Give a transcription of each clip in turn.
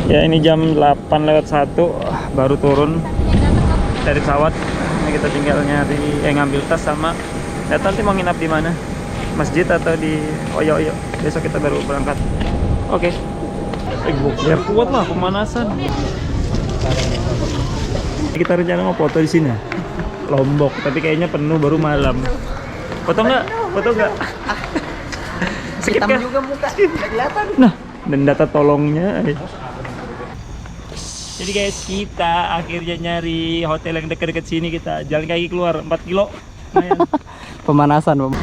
Ya ini jam 8:01 baru turun dari pesawat. Ini kita tinggal nyari ngambil tas sama nanti mau nginap di mana, masjid atau di Oyo-Oyo. Besok kita baru berangkat. Oke. Ya kuat lah pemanasan. Kita rencana mau foto di sini, Lombok, tapi kayaknya penuh baru malam. Foto nggak? Foto nggak? Skip kan? Juga muka, nggak kelihatan. Nah, dan data tolongnya. Jadi guys, kita akhirnya nyari hotel yang dekat-dekat sini. Kita jalan kaki keluar 4 kilo. Pemanasan, Bang.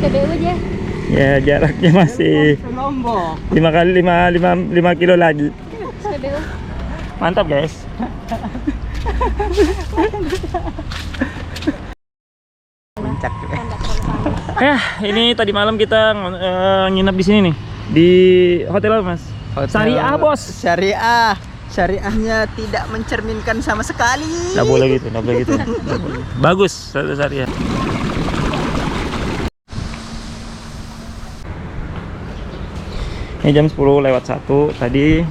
SPBU aja. Ya, jaraknya masih 5 kilo lagi. SPBU. Mantap guys. Puncak juga. Ya, ini tadi malam kita nginep di sini nih. Di hotel apa, Mas? Hotel Syariah, Bos. Syariah. Syariahnya tidak mencerminkan sama sekali. Nggak boleh gitu, nggak boleh gitu. Nggak boleh. Bagus, Syariah. Ini jam 10:01 tadi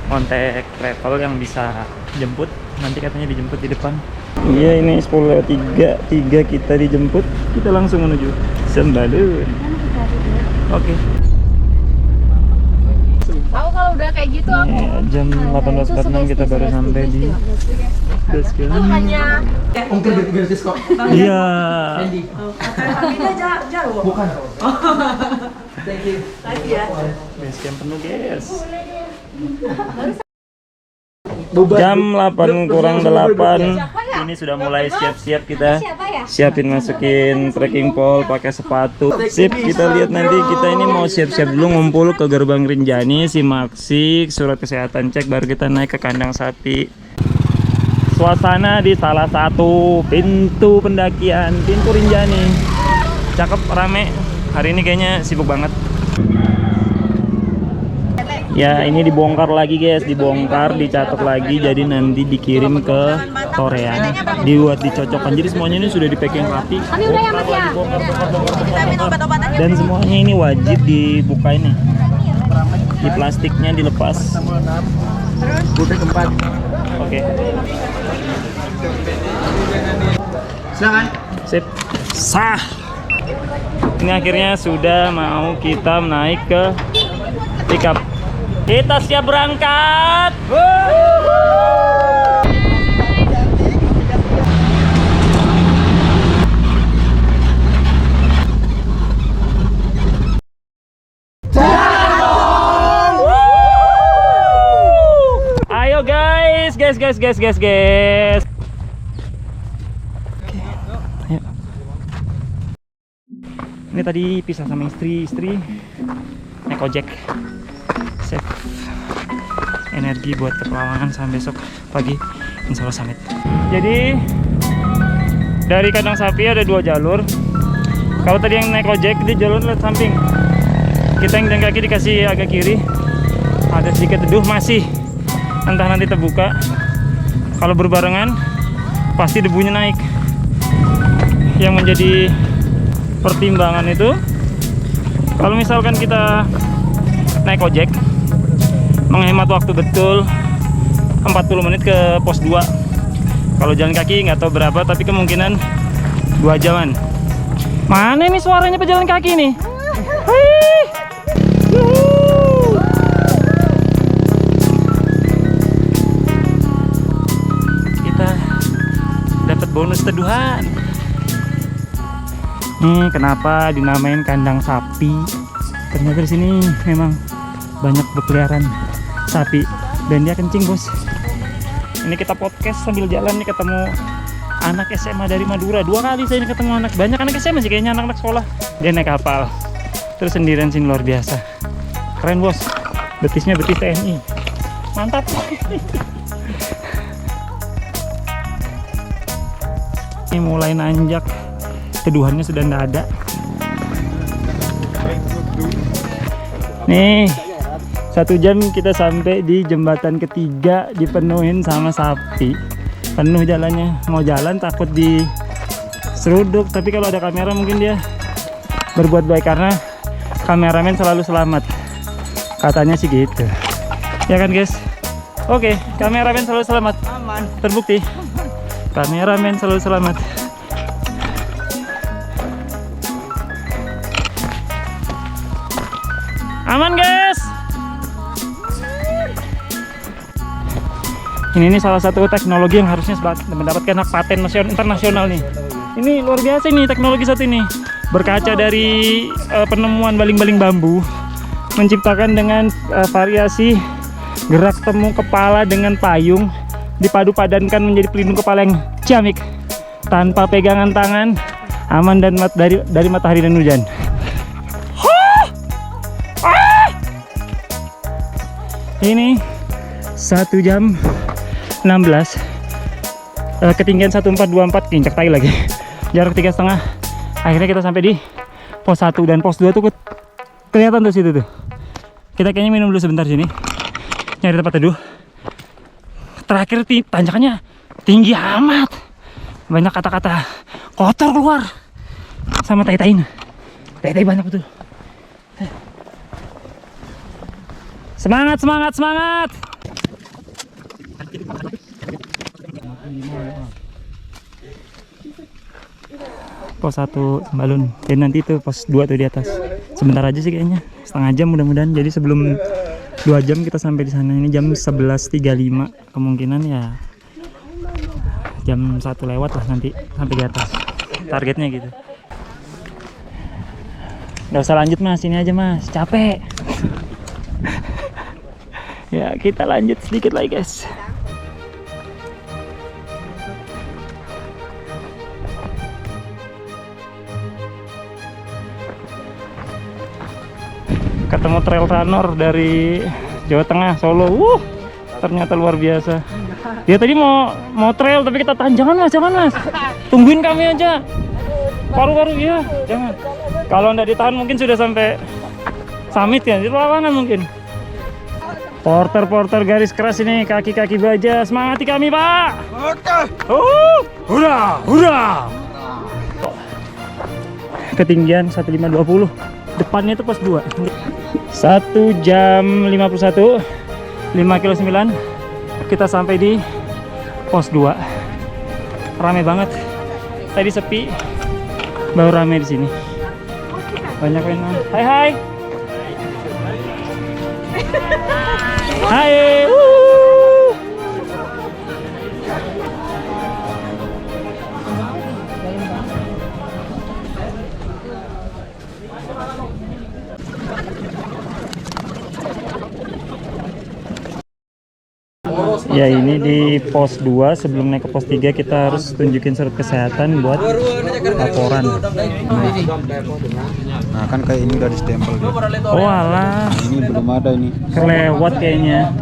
kontak travel yang bisa jemput, nanti katanya dijemput di depan. Iya, ini 10:03 kita dijemput, kita langsung menuju Sembalun. Oke. Aku kalau udah kayak gitu aku Jam 18:46 kita baru sampai di Basecamp. hanya Mungkin gratis kok. Iya. Jauh. Bukan. Thank you. lagi ya. Basecamp penuh, guys. Jam 8:08 ini sudah mulai siap-siap, kita siapin masukin trekking pole, pakai sepatu. Sip, kita lihat nanti. Kita ini mau siap-siap dulu ngumpul ke gerbang Rinjani, Simaksik, surat kesehatan cek, baru kita naik ke kandang sapi. Suasana di salah satu pintu pendakian, pintu Rinjani. Cakep, rame. Hari ini kayaknya sibuk banget. Ya, ini dibongkar lagi guys, dibongkar, dicatok lagi, jadi nanti dikirim ke Torean, dibuat dicocokkan. Jadi semuanya ini sudah di packing rapi. Dan semuanya ini wajib dibuka ini. Di plastiknya dilepas. Butuh tempat. Oke. Silakan. Sip. Sah. Ini akhirnya sudah mau kita naik ke pickup. Kita siap berangkat. Ayo guys. Oke. Ayo. Ini tadi pisah sama istri naik ojek. Save energi buat petualangan sampai besok pagi, insya Allah summit. Jadi dari kandang sapi ada 2 jalur. Kalau tadi yang naik ojek di jalur lewat samping, kita yang jalan kaki dikasih agak kiri. Ada sedikit teduh, masih entah nanti terbuka. Kalau berbarengan pasti debunya naik. Yang menjadi pertimbangan itu, kalau misalkan kita naik ojek menghemat waktu betul 40 menit ke pos 2. Kalau jalan kaki nggak tahu berapa, tapi kemungkinan 2 jaman. Mana nih suaranya pejalan kaki nih? Kita dapat bonus teduhan. Kenapa dinamain kandang sapi? Ternyata di sini memang banyak berkeliaran sapi dan dia kencing, bos. Ini kita podcast sambil jalan nih, ketemu anak SMA dari Madura. 2 kali saya ini ketemu banyak anak SMA sih kayaknya, anak-anak sekolah. Dia naik kapal terus sendirian sini, luar biasa. Keren, bos. Betisnya betis TNI. Mantap. Ini mulai nanjak, teduhannya sudah nggak ada. Nih, 1 jam kita sampai di jembatan ketiga, dipenuhin sama sapi. Penuh jalannya, mau jalan takut diseruduk, tapi kalau ada kamera mungkin dia berbuat baik karena kameramen selalu selamat. Katanya sih gitu. Ya kan guys? Oke, kameramen selalu selamat. Aman. Terbukti. Kameramen selalu selamat. Aman guys. Ini salah satu teknologi yang harusnya mendapatkan hak paten internasional nih. Ini luar biasa nih teknologi satu ini. Berkaca dari penemuan baling-baling bambu, menciptakan dengan variasi gerak temu kepala dengan payung, dipadu-padankan menjadi pelindung kepala yang ciamik tanpa pegangan tangan, aman dan dari matahari dan hujan. Ini 1 jam 16, ketinggian 1424, kincak tai lagi, jarak 3,5. Akhirnya kita sampai di pos 1 dan pos 2 tuh kelihatan tuh situ tuh. Kita kayaknya minum dulu sebentar sini, nyari tempat teduh. Terakhir tanjakannya tinggi amat, banyak kata-kata kotor keluar sama tai-tai banyak betul. Semangat, semangat, semangat. Pos 1 Sembalun, dan nanti itu pos 2 tuh di atas. Sebentar aja sih kayaknya, setengah jam mudah-mudahan. Jadi sebelum 2 jam kita sampai di sana. Ini jam 11.35, kemungkinan ya jam 1 lewat lah nanti sampai di atas. Targetnya gitu. Nggak usah lanjut mas, ini aja mas, capek. Ya kita lanjut sedikit lagi guys. Ketemu trail runner dari Jawa Tengah, Solo. Ternyata luar biasa. Dia tadi mau trail tapi kita tahan. Jangan mas, jangan mas. Tungguin kami aja. Paru-paru ya, jangan. Kalau nggak ditahan mungkin sudah sampai summit ya, di lawangan mungkin. Porter garis keras ini, kaki-kaki baja, semangati kami pak. Hurra. Ketinggian 1520, depannya itu pos 2. 1 jam 51, 5 kilo 9, kita sampai di pos 2. Rame banget, tadi sepi, baru rame di sini. Banyak yang hai. Hai. Ya ini di pos 2, sebelum naik ke pos 3 kita harus tunjukin surat kesehatan buat laporan. Nah kan kayak ini udah di stempel dia. Oh alah, Ini belum ada ini. kelewat kayaknya.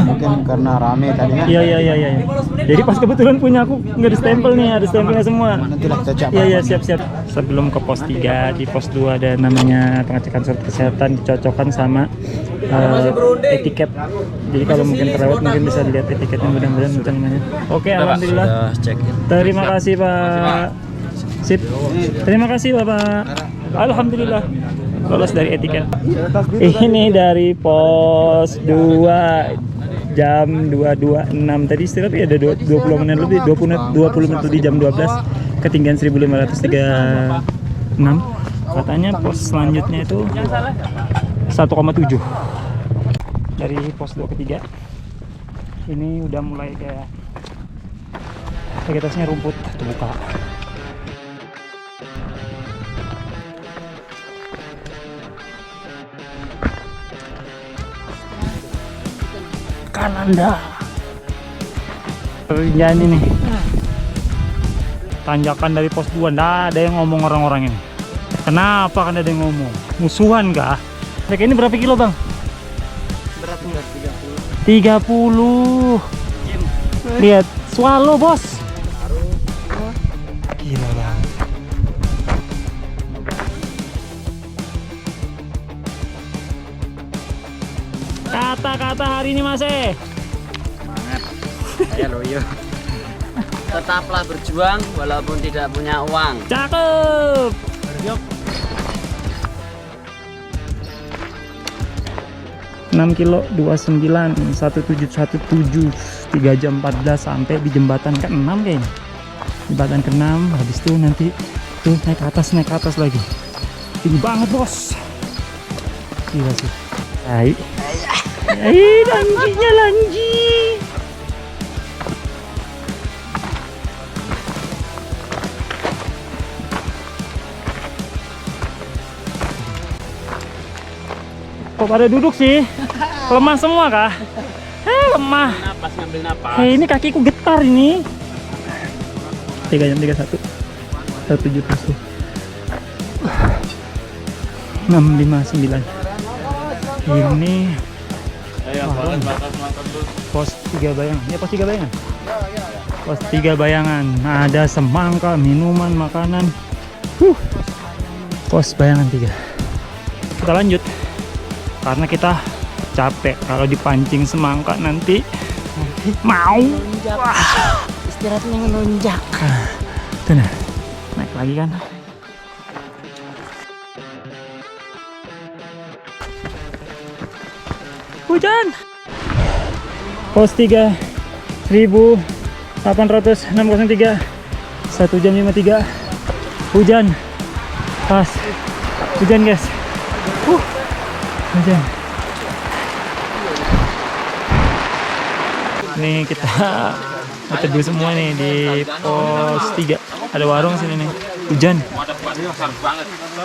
Mungkin karena rame tadinya. Iya. Jadi pas kebetulan punya aku nggak di stempel nih, ada stempelnya semua. Nanti lah kita cek. Iya siap. Sebelum ke pos 3, di pos 2 ada namanya pengecekan surat kesehatan, dicocokkan sama etiket. Jadi kalau mungkin terlewat mungkin bisa dilihat etiketnya, mudah-mudahan itu namanya. Oke, alhamdulillah. Terima kasih Pak. Sip. Terima kasih Bapak. Alhamdulillah lolos dari etiket. Ini dari pos 2 jam 2.26 tadi istirahat ya, ada 20 menit lebih, 20 menit di jam 12, ketinggian 1536. Katanya pos selanjutnya itu 1,7 dari pos 2 ke 3. Ini udah mulai kayak vegetasinya rumput terbuka. Kananda Rinjani nih, tanjakan dari pos 2. Nggak ada yang ngomong orang-orang ini. Kenapa kan ada yang ngomong? Musuhan kah? Kayak ini berapa kilo bang? Berat 30. Lihat, swallow bos. Gila bang. Kata-kata hari ini Mas Semangat. Saya loyo. Tetaplah berjuang walaupun tidak punya uang. Cakep. Yuk. 6 kilo 29 1717 3 jam 14 sampai di jembatan ke-6 kayaknya. Jembatan ke-6 habis itu nanti tuh naik ke atas lagi. Tinggi banget, Bos. Gila sih. Hai. Lanjinya lanji. Kok pada duduk sih? Lemah semua kah? Lemah. Napas, ngambil napas. Ini kakiku getar ini. 3 jam 31 171 659. Ini pos 3 bayangan. Ya, pos 3 bayangan. Pos 3 bayangan. Ada semangka, minuman, makanan. Pos bayangan 3. Kita lanjut. Karena kita capek kalau dipancing semangka nanti mau. Wah, istirahatnya ngelonjak. Tuh nah, naik lagi kan. Hujan. Pos 3 1800 603 1 jam 53. Hujan. Pas. Hujan, guys. Hujan. Nih kita teduh semua nih di pos 3. Ada warung sini nih. Hujan.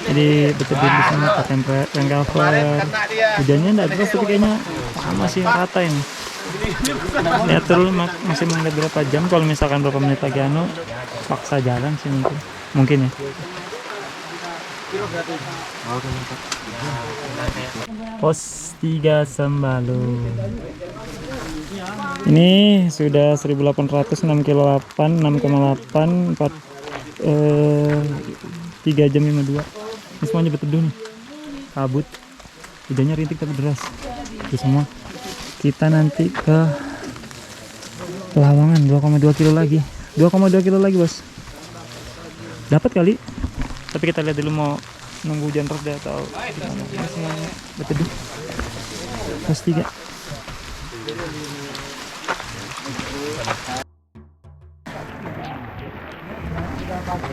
Jadi berteduh di sini pakai rain cover. Hujannya enggak terus tapi kayaknya masih rata ini. Lihat dulu masih menit berapa jam. Kalau misalkan berapa menit lagi paksa jalan sini itu. Mungkin ya. Pos 3 Sembalun. Ini sudah 1800 6 kilo 8 6,8 4 3 jam 52. Ini semuanya berteduh nih. Kabut. Hujannya rintik tapi deras. Itu semua. Kita nanti ke Pelawangan 2,2 kilo lagi. 2,2 kilo lagi, Bos. Dapat kali. Tapi kita lihat dulu mau nunggu hujan reda atau gimana. Ini semuanya berteduh. Pos 3.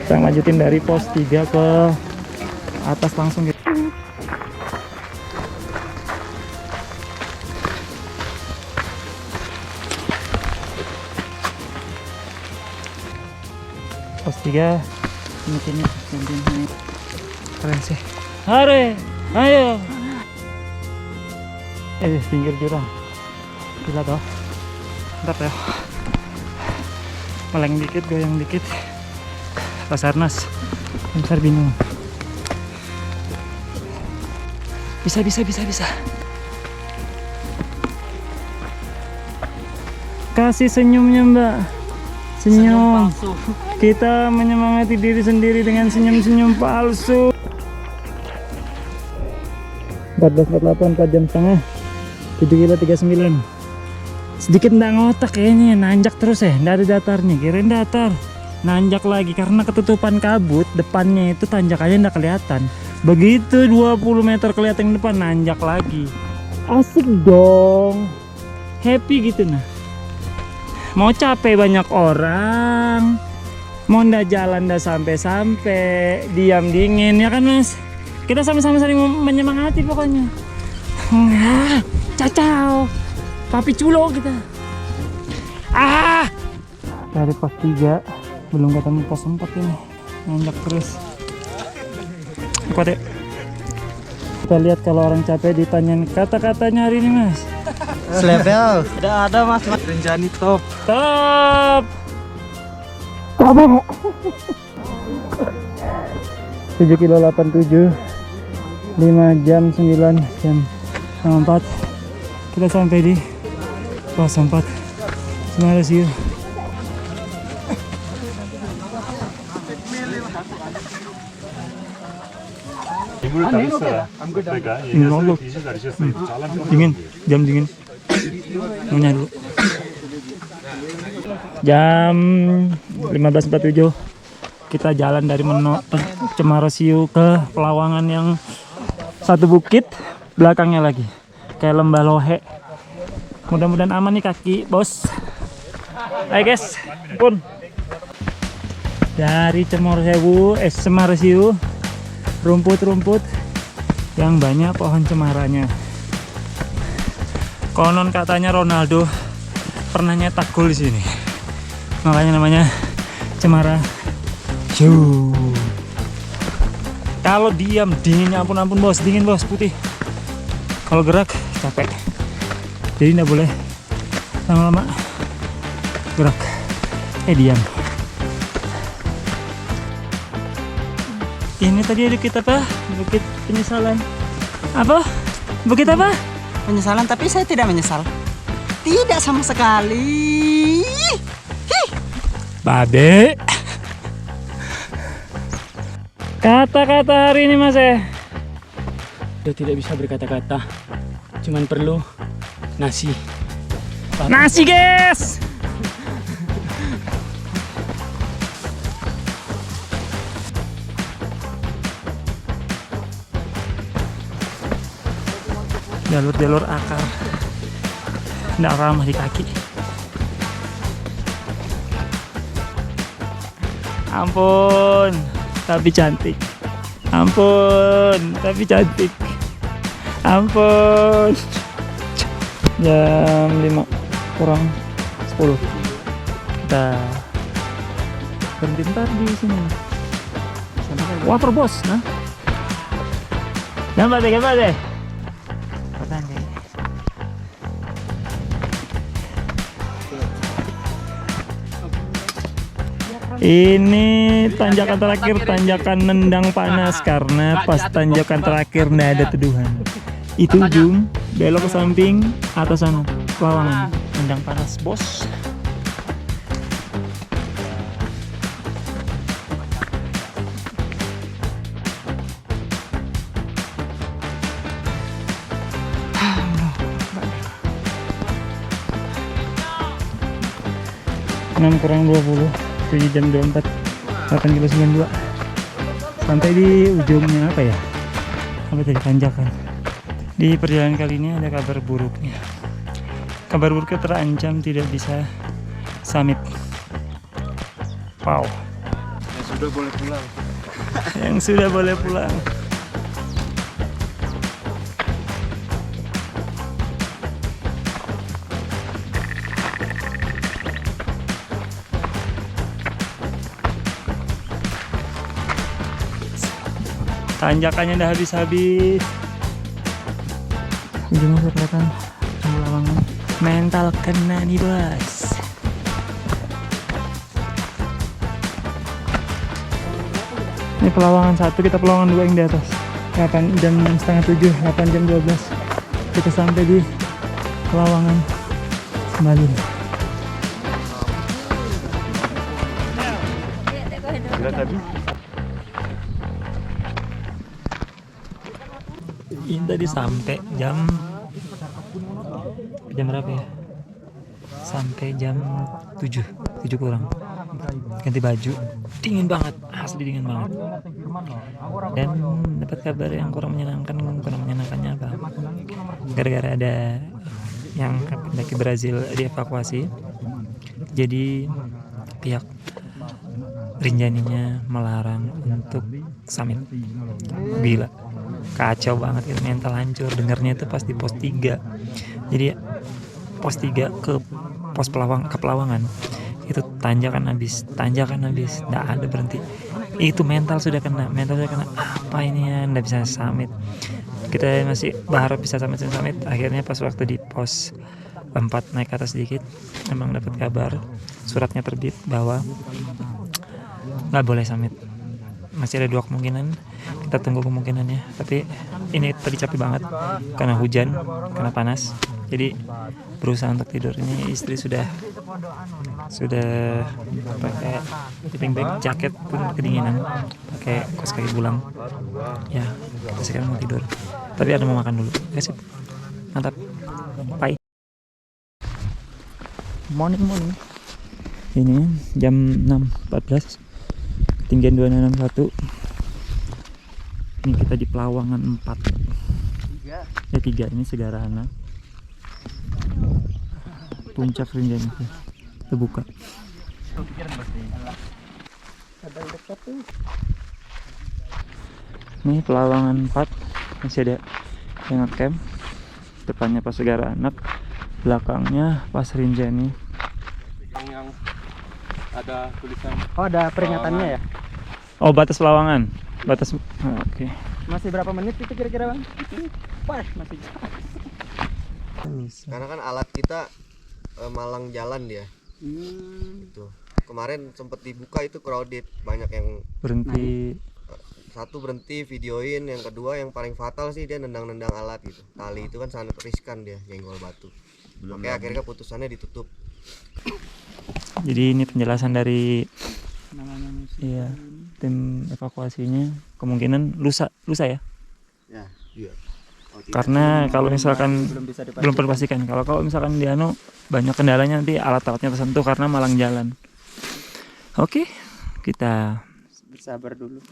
Kita lanjutin dari pos 3 ke atas langsung gitu. Pos 3 ini keren sih. Hore, ayo. Pinggir jurang. Gila toh. Ntar ya. Meleng dikit, goyang dikit. Basarnas. Bentar bingung. Bisa. Kasih senyumnya, Mbak. Senyum. Kita menyemangati diri sendiri dengan senyum-senyum palsu. 14.48 4 jam setengah. 7 kilo 39. Sedikit nggak ngotak kayaknya, nanjak terus ya, nggak ada datarnya. Kirain datar, nanjak lagi karena ketutupan kabut. Depannya itu tanjakannya nggak kelihatan. Begitu 20 meter kelihatan depan, nanjak lagi. Asik dong, happy gitu nah. Mau capek banyak orang, mau ndak jalan ndak sampai-sampai, diam dingin ya kan Mas. Kita sama-sama saling menyemangati pokoknya. Cacau, papi culo kita. Dari pos 3 belum ketemu pos 4 ini, nanjak terus. Kuat ya. Kita lihat kalau orang capek ditanyain kata-katanya hari ini Mas. Selevel. Ada Mas. Renjani top. Top. Top. 7 kilo 87. 5 jam 9 jam 4. Kita sampai di pos 4. Semangat sih. Dingin, jam dingin. Punya dulu. Jam 15.47 kita jalan dari Cemarosiu ke Pelawangan yang satu bukit belakangnya lagi. kayak lembah lohe. Mudah-mudahan aman nih kaki bos. Ayo guys, pun dari Semarsiu, rumput-rumput yang banyak pohon cemaranya. Konon katanya Ronaldo pernah nyetak gol di sini, makanya namanya Cemara. Kalau diam dinginnya ampun bos, dingin bos, putih. Kalau gerak capek, jadi nggak boleh lama-lama gerak. Diam. Ini tadi bukit apa? Bukit penyesalan. Apa? Bukit apa? Penyesalan, tapi saya tidak menyesal. Tidak sama sekali. Babe. Kata-kata hari ini mas Udah tidak bisa berkata-kata, cuman perlu nasi. Nasi guys. Jalur-jalur akar nggak ramah di kaki. Ampun, tapi cantik. Ampun, tapi cantik. Ampun. Jam 5 kurang 10. Kita berhenti bentar di sini. Water bos, nah. Gambar deh. Ini tanjakan terakhir, tanjakan nendang panas, karena pas tanjakan terakhir nggak ada teduhan. Itu ujung, belok ke samping, atas sana, Pelawangan, nendang panas bos. Kurang 20, jadi jam 24, 8:92. Sampai di ujungnya apa ya? Apa tadi, tanjakan. Di perjalanan kali ini ada kabar buruknya. Kabar buruknya terancam tidak bisa summit. Wow. Yang sudah boleh pulang. Yang sudah boleh pulang. Tanjakannya udah habis-habis. Ujungnya kelihatan Pelawangan. Mental kena nih bos. Ini Pelawangan 1, kita Pelawangan 2 yang di atas. 8 jam 6:30, 8 jam 12. Kita sampai di Pelawangan Sembalun. Tadi ini tadi sampai jam berapa ya? Sampai jam 7 kurang. Ganti baju, dingin banget, asli dingin banget. Dan dapat kabar yang kurang menyenangkannya apa? Gara-gara ada yang pendaki Brazil dievakuasi, jadi pihak Rinjaninya melarang untuk summit. Gila, kacau banget, itu mental hancur. Dengarnya itu pas di pos 3. Jadi pos 3 ke pos Pelawangan itu tanjakan habis, nggak ada berhenti. Itu mental sudah kena. Apa ini ya, nggak bisa summit. Kita masih berharap bisa summit. Akhirnya pas waktu di pos 4 naik ke atas sedikit, emang dapat kabar, suratnya terbit bahwa nggak boleh summit. Masih ada 2 kemungkinan, kita tunggu kemungkinannya. Tapi ini tadi capek banget karena hujan, karena panas, jadi berusaha untuk tidur. Ini istri sudah pakai sleeping bag, jaket pun kedinginan, pakai kaos kaki bulang. Ya, kita sekarang mau tidur, tapi ada mau makan dulu. Oke, sip, mantap. Bye. Morning. Ini jam 6.14, ketinggian 261. Ini kita di Pelawangan 4. Ya ketiga ini Segara Anak. Puncak Rinjani itu terbuka. Ini Pelawangan 4 masih ada yang ngecamp. Depannya Pas Segara Anak, belakangnya Pas Rinjani. Yang ada tulisan Oh, ada peringatannya ya? Oh, batas Pelawangan. Batas. Oke. Masih berapa menit itu kira-kira, Bang? Wah, masih Karena kan alat kita malang jalan dia. Itu. Kemarin sempat dibuka itu crowded, banyak yang Berhenti. satu berhenti videoin, yang kedua yang paling fatal sih dia nendang-nendang alat gitu. Tali itu kan sangat riskan dia, jenggol batu. Makanya akhirnya keputusannya ditutup. Jadi ini penjelasan dari tim evakuasinya, kemungkinan lusa ya. Ya, iya. Karena kalau misalkan belum dipastikan, kalau misalkan di banyak kendalanya, nanti alat-alatnya tersentuh karena malang jalan. Oke, kita bersabar dulu.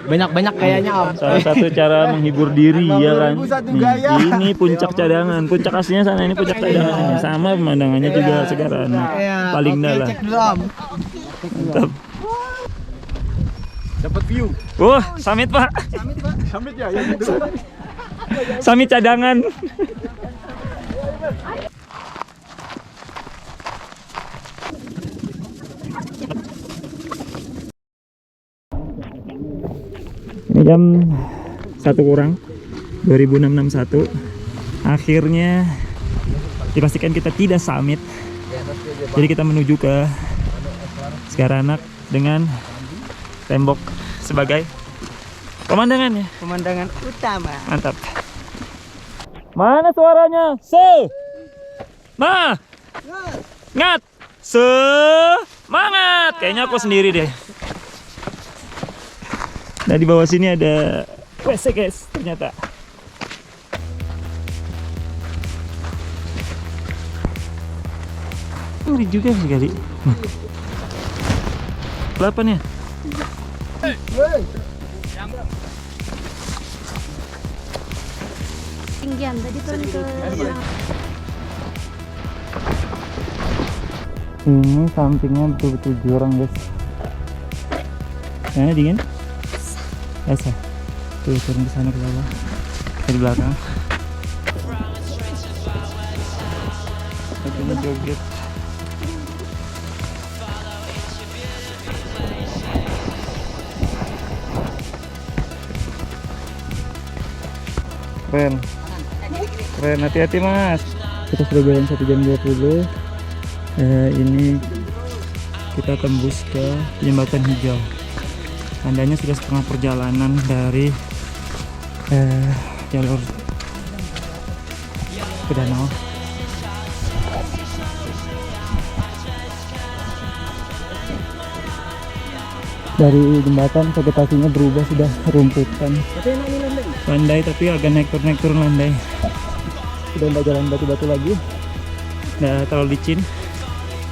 Banyak-banyak kayaknya, Om. salah satu cara menghibur diri ya kan. Ini puncak cadangan, puncak aslinya sana, ini puncak cadangan. Sama pemandangannya juga Segara Anak. Paling dalam. Mantap. dapat view. Wah, summit Pak. Summit ya, yang itu. Summit cadangan. Ini jam 1 kurang 2661. Akhirnya dipastikan kita tidak summit. Jadi kita menuju ke Segara Anak dengan tembok sebagai pemandangannya. Pemandangan utama. Mantap. Mana suaranya? Ngat. Semangat. Kayaknya aku sendiri deh. Nah, di bawah sini ada WC guys, ternyata. Ngeri juga sekali. Berapa nih? Tinggian tadi turun ke Ini sampingnya betul-betul jurang guys. Kayaknya dingin. Biasa. Tuh turun ke sana ke bawah. Dari belakang. Satunya joget. Keren, hati-hati mas. Kita sudah jalan 1 jam 20. Ini kita tembus ke Jembatan Hijau. Tandanya sudah setengah perjalanan dari jalur ke danau. Dari jembatan vegetasinya berubah, sudah rumputan. Landai tapi agak naik turun landai. Sudah tidak jalan batu-batu lagi. Nggak terlalu licin,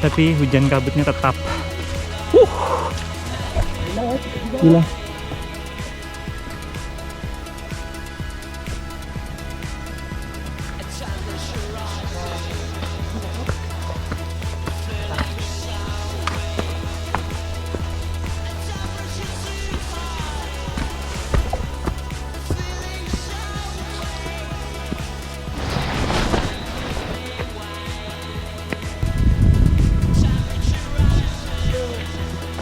tapi hujan kabutnya tetap. Gila.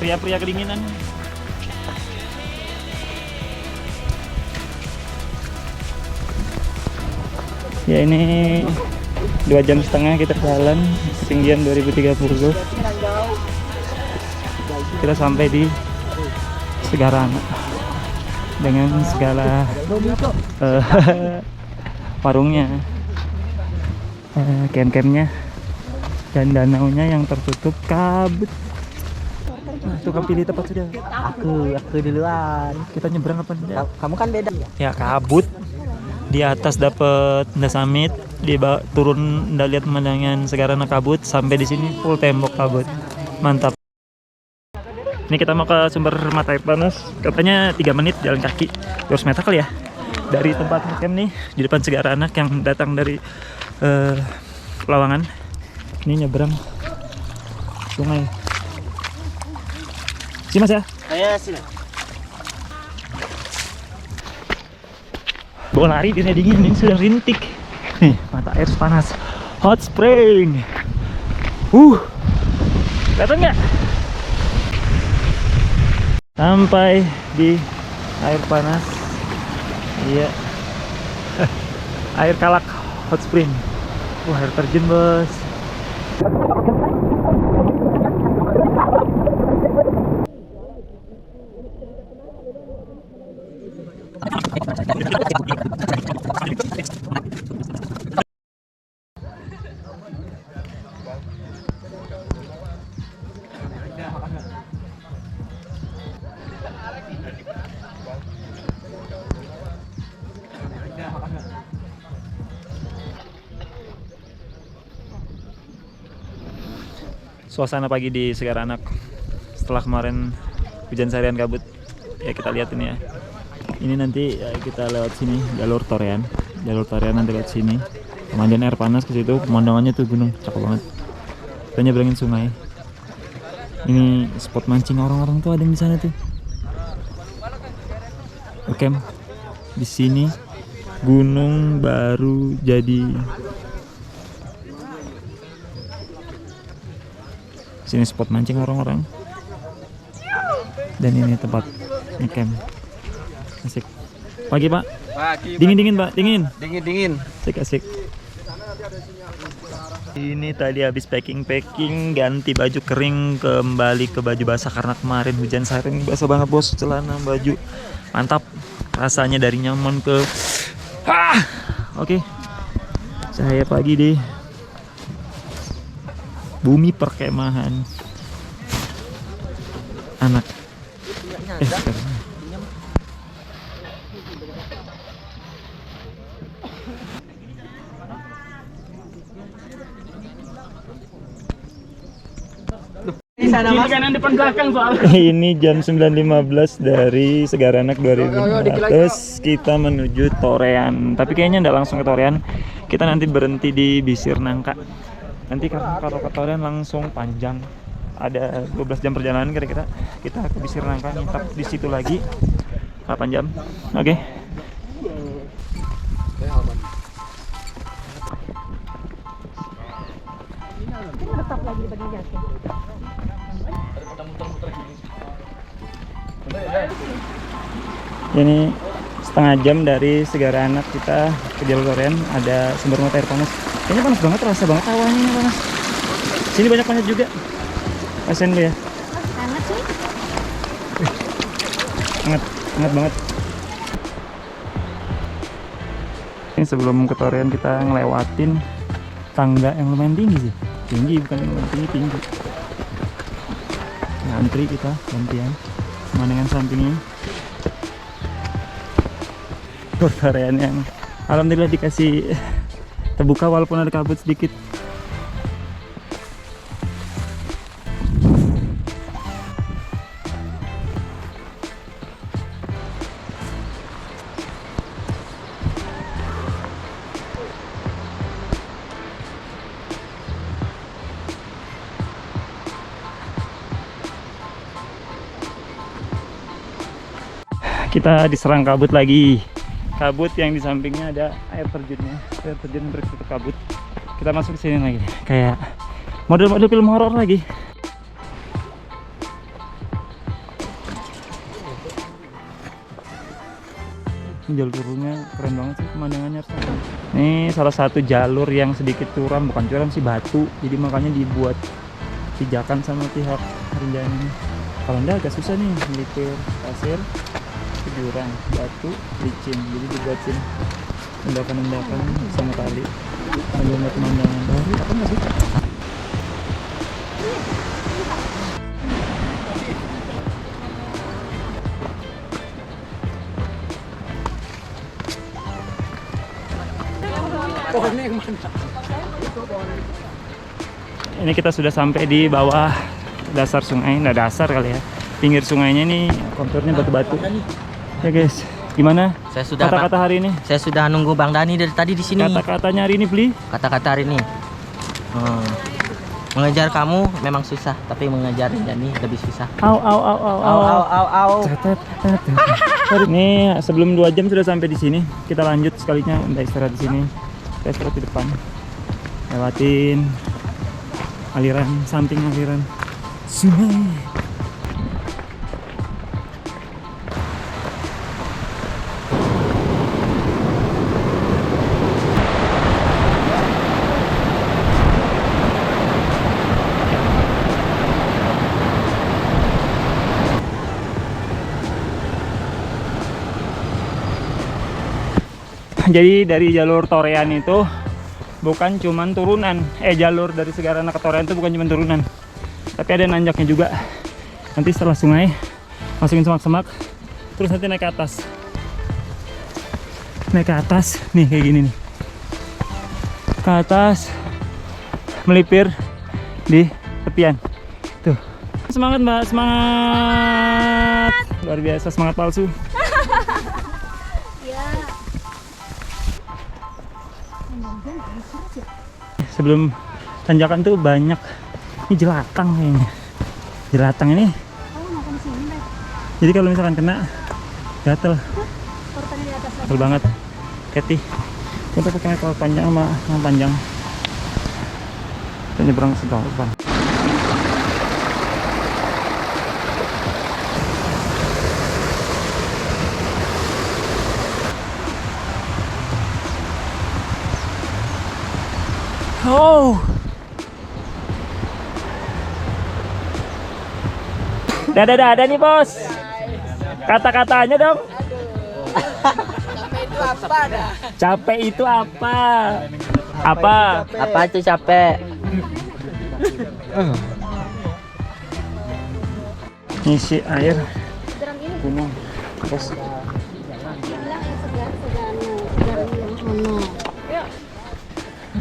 Pria-pria kedinginan. Ya, ini 2,5 jam kita jalan, ketinggian 2030. kita sampai di Segarana dengan segala warungnya, camp-campnya, dan danaunya yang tertutup kabut. Nah, itu kan pilih tempat sudah. Aku duluan. Kita nyebrang apa tidak? Kamu kan beda. Ya kabut. Di atas dapat Nda Summit, di bawah turun ndak lihat pemandangan Segarana kabut, sampai di sini full tembok kabut. Mantap. Ini kita mau ke sumber mata air panas. Katanya 3 menit jalan kaki, 200 meter kali ya. Dari tempat camp nih di depan Segarana yang datang dari Lawangan. Ini nyebrang sungai. Sini Mas ya. Ayo sini. Bawa lari dia dingin, ini sudah rintik. Nih, mata air panas. Hot spring. Kelihatan nggak? Sampai di air panas. Iya. Air kalak hot spring. Air terjun, Bos. Suasana pagi di Segarana setelah kemarin hujan seharian kabut. Ya kita lihat ini ya. Ini nanti ya, kita lewat sini jalur Torean nanti lewat sini. Pemandian air panas ke situ, pemandangannya tuh gunung, cakep banget. Kita nyebrangin sungai. Ini spot mancing orang-orang tuh ada di sana tuh. Oke, di sini gunung baru jadi. Sini spot mancing orang-orang. Dan ini tempat ngecamp. Asik. Pagi Pak. Dingin Pak, dingin. Dingin. Asik. Ini tadi habis packing, ganti baju kering kembali ke baju basah karena kemarin hujan seharian basah banget bos, celana baju. Mantap. Rasanya dari nyaman ke Oke. Cahaya pagi deh. Bumi perkemahan anak sekarang. Kiri kanan depan belakang soalnya. Ini jam 9.15 dari Segaranak 2400. Kita menuju Torean. Tapi kayaknya nggak langsung ke Torean. Kita nanti berhenti di Bisir Nangka. Nanti kalau ke Torean langsung panjang. Ada 12 jam perjalanan kira-kira. Kita ke Bisir Nangka, nginep di situ lagi 8 jam. Oke. Tetap lagi bagi jaket. Ini setengah jam dari Segaranak kita ke jalur Torean. Ada sumber mata air panas. Kayaknya panas banget, rasa banget awalnya ini panas. Sini banyak panas juga. Rasain dulu ya. Hangat sih. Hangat banget. Ini sebelum ke Torean kita ngelewatin tangga yang lumayan tinggi sih. Tinggi bukan lumayan tinggi. Ngantri kita gantian. Pemandangan sampingnya. Torean yang alhamdulillah dikasih terbuka walaupun ada kabut sedikit. Kita diserang kabut lagi. Kabut yang di sampingnya ada air terjunnya. Air terjun bertutup kabut. Kita masuk ke sini lagi. Kayak model-model film horor lagi. Jalur turunnya keren banget sih pemandangannya. Ini salah satu jalur yang sedikit curam, bukan curam sih, batu. Jadi makanya dibuat pijakan sama pihak Rinjani. Kalau enggak agak susah nih melipir pasir ke jurang, batu, licin. Jadi dibuatin endakan-endakan sama tali. Sambil ngeliat pemandangan baru, apa nggak sih? Ini kita sudah sampai di bawah dasar sungai, nah dasar kali ya. Pinggir sungainya nih konturnya batu-batu. Ya guys, gimana? Saya sudah Kata-kata hari ini? Saya sudah nunggu Bang Dani dari tadi di sini. Kata-katanya hari ini, Pli? Kata-kata hari ini. Mengejar kamu memang susah, tapi mengejar Dani lebih susah. Au au au au Au. Ini sebelum 2 jam sudah sampai di sini. Kita lanjut sekalinya untuk istirahat di sini. Kita istirahat di depan. Lewatin aliran, samping aliran sungai. Jadi dari jalur Torean itu bukan cuman turunan, jalur dari Segarana ke Torean itu bukan cuman turunan, tapi ada nanjaknya juga. Nanti setelah sungai masukin semak-semak, terus nanti naik ke atas. Naik ke atas, nih kayak gini nih. Ke atas, melipir di tepian. Tuh. Semangat Mbak, semangat. Luar biasa, semangat palsu. Sebelum tanjakan tuh banyak ini jelatang kayaknya. Jelatang ini. Jadi kalau misalkan kena gatel. Gatel banget. Hati. Kita pakai kalau panjang sama yang panjang. Kita nyebrang sebelah depan. Oh, ada nih bos. Kata-katanya dong. Capek itu apa dah? Capek itu apa? Apa? Apa itu capek? Ngisi air gunung. Bos.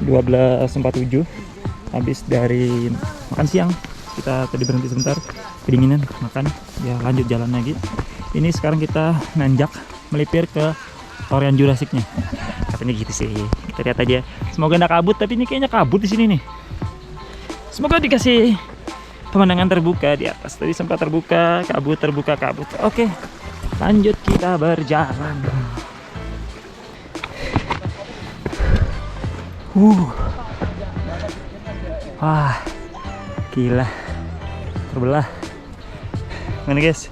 12.47 habis dari makan siang. Kita tadi berhenti sebentar kedinginan, makan ya, lanjut jalan lagi. Ini sekarang kita nanjak melipir ke Torean Jurasiknya, katanya gitu sih. Kita lihat aja, semoga nggak kabut, tapi ini kayaknya kabut di sini nih. Semoga dikasih pemandangan terbuka di atas. Tadi sempat terbuka kabut. Oke, lanjut kita berjalan. Wah, gila, terbelah. Mana guys?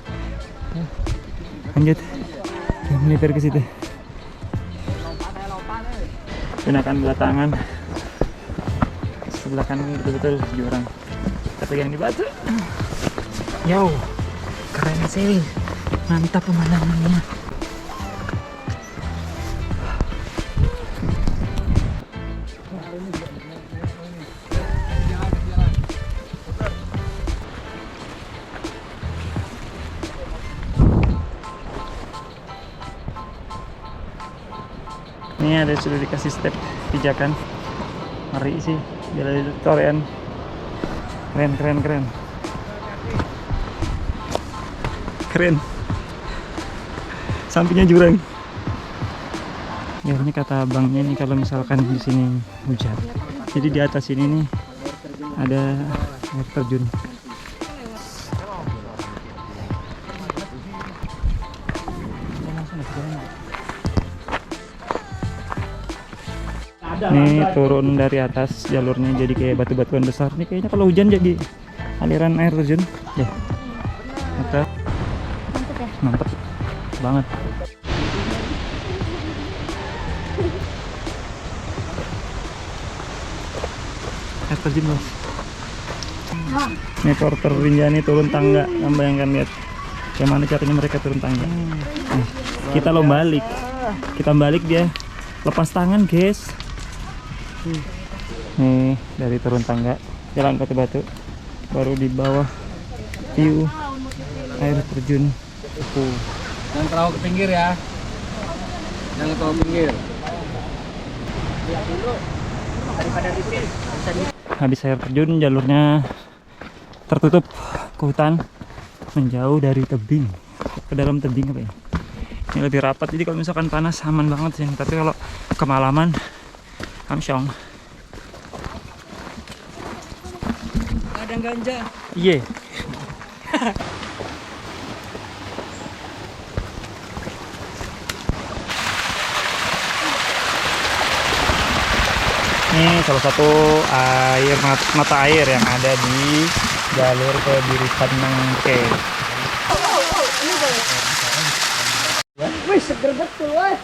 Lanjut, melipir ke situ. Gunakan dua tangan. Sebelah kanan betul-betul jurang. Kita pegang di batu. Yo, keren sih, mantap pemandangannya. Ini ada sudah dikasih step pijakan, ngeri sih jalan di Torean, keren. Sampingnya jurang. Ya ini kata abangnya nih, kalau misalkan di sini hujan, jadi di atas ini nih ada air terjun. Ini turun dari atas jalurnya jadi kayak batu-batuan besar. Ini kayaknya kalau hujan jadi aliran air terjun. Ya. Mantap. Mantap banget. Air terjun bos. Ini porter Rinjani turun tangga. Kamu bayangkan lihat bagaimana caranya mereka turun tangga. Nih, kita lo balik. Kita balik dia lepas tangan, guys. Nih dari turun tangga jalan batu-batu, baru di bawah view air terjun. Jangan terlalu ke pinggir ya. Jangan terlalu pinggir. Habis air terjun jalurnya tertutup ke hutan, menjauh dari tebing, ke dalam tebing apa ya. Ini lebih rapat, jadi kalau misalkan panas aman banget sih. Tapi kalau kemalaman kamsyong. Ada ganja. Iya. Ini salah satu air mata air yang ada di jalur ke Birisan Nangke. Wih, seger betul, wah.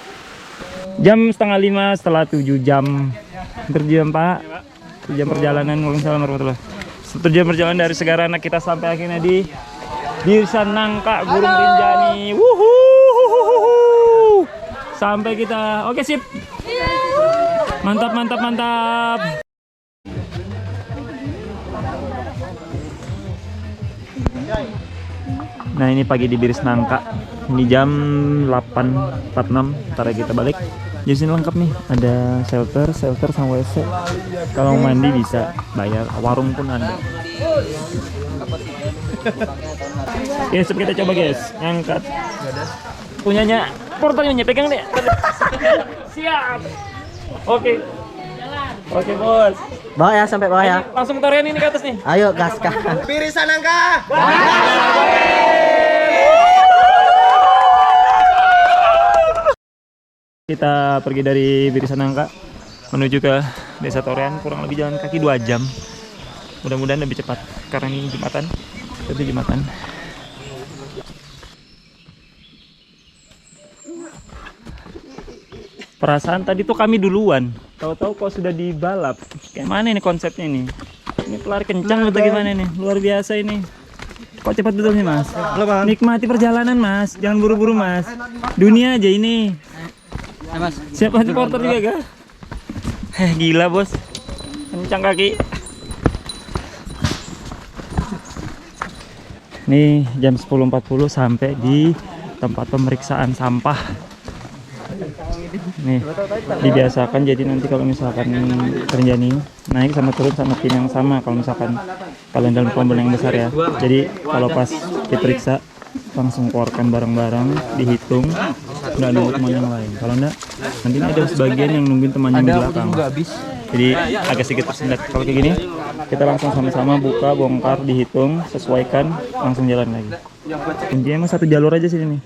Jam 4:30 setelah 7 jam. Berjam Pak. 7 jam perjalanan. Waalaikumsalam warahmatullahi. 1 jam perjalanan dari Segarana kita sampai akhirnya di Birisan Nangka Gunung Rinjani. Wuhu. Sampai kita. Oke, sip. Mantap, mantap, mantap. Nah, ini pagi di Biris Nangka. Ini jam 8.46. Ntar kita balik. Di sini lengkap nih. Ada shelter sama WC. Kalau mandi bisa bayar. Warung pun ada. Oke, kita coba guys. Angkat. Punyanya porternya pegang deh. Siap. Oke. Oke, bos. Bawa ya, sampai bawah ya. Langsung tarian ini ke atas nih. Ayo gaskan. Birisan Nangka. Kita pergi dari Birisan Nangka menuju ke Desa Torean, kurang lebih jalan kaki 2 jam. Mudah-mudahan lebih cepat karena ini Jumatan. Itu Jumatan. Perasaan tadi tuh kami duluan. Tahu-tahu kok sudah dibalap. Kayak mana ini konsepnya ini? Ini pelari kencang atau gimana nih? Luar biasa ini. Kok cepat betul nih, Mas? Nikmati perjalanan, Mas. Jangan buru-buru, Mas. Dunia aja ini. Siapa supporter juga kah? Gila, bos. Kencang kaki. Nih jam 10.40 sampai di tempat pemeriksaan sampah. Nih dibiasakan, jadi nanti kalau misalkan Rinjani naik sama turun sama tim yang sama. Kalau misalkan kalian dalam rombongan yang besar ya, jadi kalau pas diperiksa langsung keluarkan barang-barang, dihitung, nggak nunggu teman yang lain. Kalau enggak, nanti ada sebagian yang nungguin temannya di belakang. Jadi agak sedikit tersendat. Kalau kayak gini, kita langsung sama-sama buka, bongkar, dihitung, sesuaikan, langsung jalan lagi. Intinya emang satu jalur aja sini nih.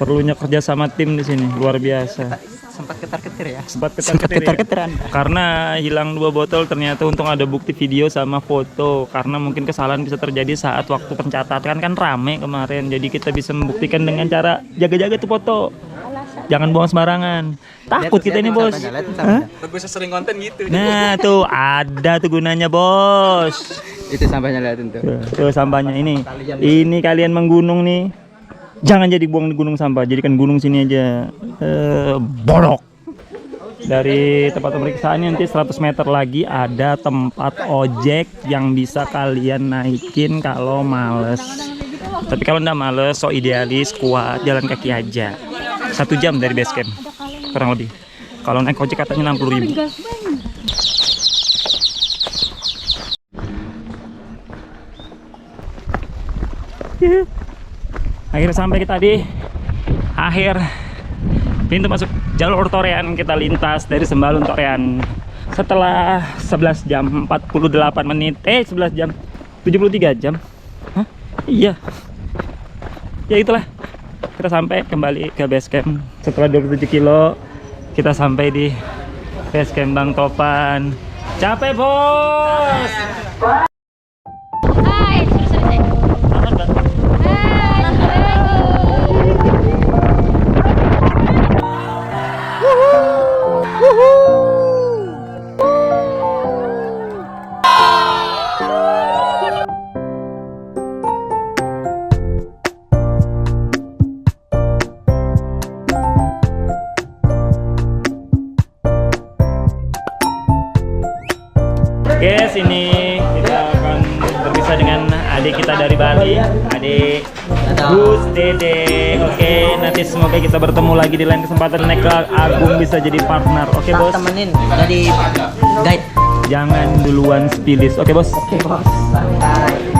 Perlunya kerja sama tim di sini, luar biasa. Sempat ketar-ketir ya. Sempat ketar-ketir ya. Anda. Karena hilang 2 botol, ternyata untung ada bukti video sama foto. Karena mungkin kesalahan bisa terjadi saat waktu pencatatan, kan rame kemarin. Jadi kita bisa membuktikan dengan cara jaga-jaga tuh foto. Jangan buang sembarangan. Takut kita ini, bos. Hah? Bisa sering konten gitu. Nah, tuh ada tuh gunanya, bos. Itu sampahnya, liatin tuh. Tuh sampahnya ini. Ini kalian menggunung nih. Jangan jadi buang di gunung sampah, jadikan gunung sini aja. Bolok. Dari tempat pemeriksaan nanti 100 meter lagi ada tempat ojek yang bisa kalian naikin kalau males. Tapi kalau nggak males, so idealis, kuat, jalan kaki aja. 1 jam dari base camp, kurang lebih. Kalau naik ojek katanya 60.000. Akhirnya sampai kita di akhir pintu masuk jalur Torean. Kita lintas dari Sembalun Torean setelah 11 jam 48 menit 11 jam 73 jam. Hah? Iya ya, itulah, kita sampai kembali ke base camp setelah 27 kilo. Kita sampai di base camp Bang Topan. Capek, bos. Hai, selesai. Aman, Bang? Guys, ini kita akan berpisah dengan adik kita dari Bali, adik Gus Dede. Oke, nanti semoga kita bertemu lagi di lain kesempatan. Next Agung bisa jadi partner. Oke, bos. Temenin jadi guide. Jangan duluan spillis. Oke, bos. Oke bos, santai.